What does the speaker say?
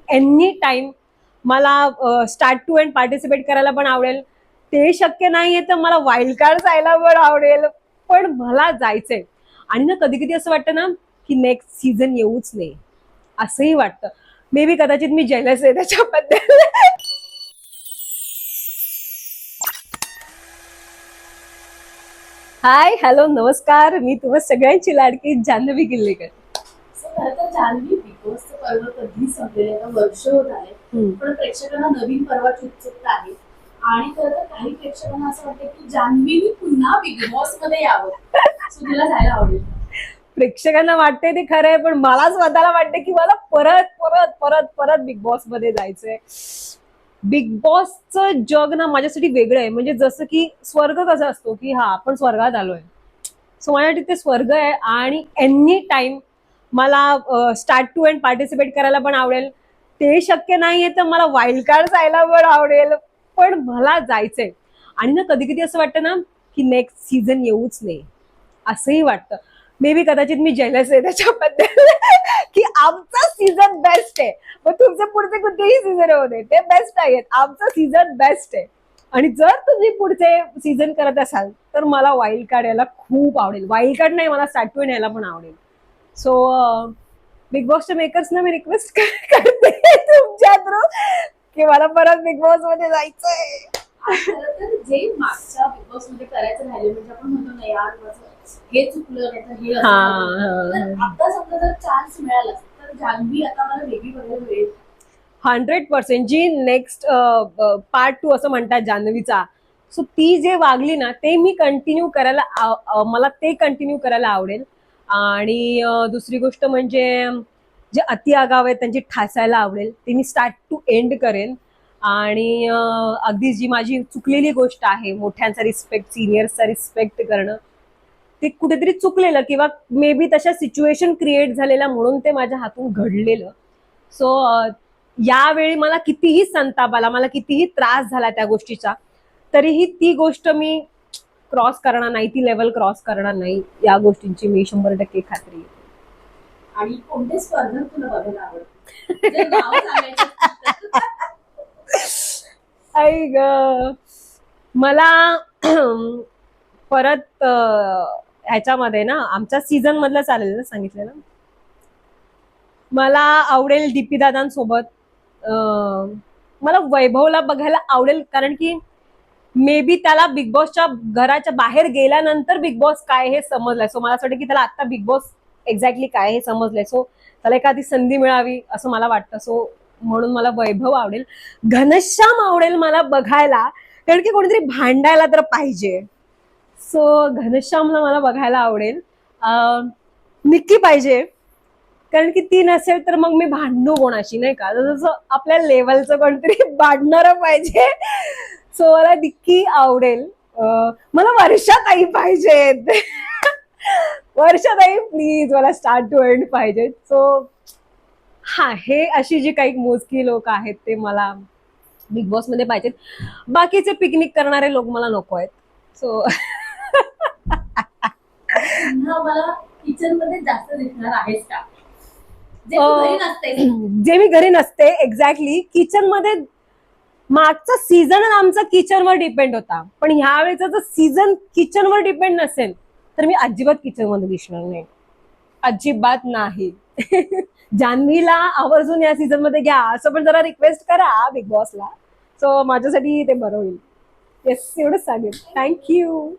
Any time मला start to end participate करायला पण आवडेल. ते शक्य नाहीये तर मला वाईल्ड कार्ड जायला पण आवडेल. पण मला जायचंय. आणि ना कधी कधी असं वाटतं ना की नेक्स्ट सीझन येऊच नाही, असंही वाटतं. मे बी कदाचित मी जेलस आहे त्याच्याबद्दल. हाय, हॅलो, नमस्कार. मी तुम्हा सगळ्यांची लाडकी जान्हवी किल्लेकर. खरं तर जान्हवी बिग बॉसचं पर्व कधी संपलेलं आहे? आता वर्ष होत आले. पण प्रेक्षकांना नवीन पर्वाची उत्सुकता आहे. आणि खरं तर काही प्रेक्षकांना असं वाटतं की जान्हवीनी पुन्हा बिग बॉस मध्ये यावं. सो तुला जायला आवडेल? प्रेक्षकांना वाटते ते खरं आहे, पण मला स्वतःला वाटते की मला परत परत परत परत बिग बॉस मध्ये जायचंय. बिग बॉसचं जग ना माझ्यासाठी वेगळं आहे. म्हणजे जसं की स्वर्ग कसा असतो की हा आपण स्वर्गात आलोय, सो माझ्यासाठी ते स्वर्ग आहे. आणि एनी टाइम मला स्टार्ट टू एंड पार्टिसिपेट करायला पण आवडेल. ते शक्य नाहीये तर मला वाईल्ड कार्ड जायला पण आवडेल. पण मला जायचंय. आणि ना कधी कधी असं वाटतं ना की नेक्स्ट सीझन येऊच नाही, असंही वाटतं. मे बी कदाचित मी जेलस आहे त्याच्याबद्दल. की आमचा सीझन बेस्ट आहे. मग तुमचे पुढचे कुठेही सीझन होते ते बेस्ट आहेत, आमचा सीझन बेस्ट आहे. आणि जर तुम्ही पुढचे सीझन करत असाल तर मला वाईल्ड कार्ड यायला खूप आवडेल. वाईल्ड कार्ड नाही, मला स्टार्ट टू यायला पण आवडेल. सो बिग बॉसच्या मेकर्सना मी रिक्वेस्ट करते तुमच्या थ्रू की मला परत बिग बॉस मध्ये जायचंय. खरं तर जे मागच्या बिग बॉस मध्ये करायचं राहिले, म्हणजे आपण म्हणतो ना यार माझं हे चुकलं नाही तर हे असं झालं. तर आता समजा जर चान्स मिळाला तर जान्हवी आता मला वेगळी बघायला मिळेल. 100% जी नेक्स्ट पार्ट 2 असं म्हणतात जान्हवीचा, सो ती जे वागली ना ते मी कंटिन्यू करायला मला ते कंटिन्यू करायला आवडेल. आणि दुसरी गोष्ट म्हणजे जे अति आगाव आहेत त्यांची ठासायला आवडेल, ते मी स्टार्ट टू एंड करेन. आणि अगदी जी माझी चुकलेली गोष्ट आहे, मोठ्यांचा रिस्पेक्ट, सिनियर्सचा रिस्पेक्ट करणं, ते कुठेतरी चुकलेलं किंवा मे बी तशा सिच्युएशन क्रिएट झालेल्या म्हणून ते माझ्या हातून घडलेलं. सो यावेळी मला कितीही संताप आला, मला कितीही त्रास झाला त्या गोष्टीचा, तरीही ती गोष्ट मी क्रॉस करणार नाही, ती लेवल क्रॉस करणार नाही, या गोष्टींची मी 100% खात्री आहे. आणि कोणते स्पर्धक तुला बघायला आवडतं? जर नाव सांगायचं असतील तर? आई ग, मला परत ह्याच्यामध्ये ना आमच्या सीझन मधलं चालेल ना, सांगितलं ना, मला आवडेल डीपी दादांसोबत. मला वैभवला बघायला आवडेल, कारण की मे बी त्याला बिग बॉसच्या घराच्या बाहेर गेल्यानंतर बिग बॉस काय हे समजलंय. सो मला असं वाटतं की त्याला आता बिग बॉस एक्झॅक्टली काय हे समजलंय. सो त्याला एखादी संधी मिळावी असं मला वाटतं. सो म्हणून मला वैभव आवडेल. घनश्याम आवडेल मला बघायला, कारण की कोणीतरी भांडायला तर पाहिजे. सो घनश्यामला मला बघायला आवडेल. निक्की पाहिजे, कारण की ती नसेल तर मग मी भांडू कोणाशी, नाही का, जसं आपल्या लेवलचं कोणतरी भांडणार पाहिजे. सो मला निक्की आवडेल. मला वर्षाताई पाहिजेत. वर्षाताई प्लीज, मला स्टार्ट टू एंड पाहिजे. सो हा, हे अशी जी काही मोजकी लोक आहेत ते मला बिग बॉस मध्ये पाहिजेत. बाकीचे पिकनिक करणारे लोक मला नको आहेत. सो पुन्हा मला किचन मध्ये जास्त दिसणार आहेस का? जे तू घरी नसते. जे मी घरी नसते, एक्झॅक्टली. किचन मध्ये मागचा सीझन आमचा किचनवर डिपेंड होता, पण ह्यावेळेचा जर सीझन किचनवर डिपेंड नसेल तर मी अजिबात किचन मध्ये दिसणार नाही, अजिबात नाही. जान्हवीला आवर्जून या सीझन मध्ये घ्या असं पण जरा रिक्वेस्ट करा बिग बॉसला. सो माझ्यासाठी ते बरं होईल. येस, एवढंच सांगेल. थँक्यू.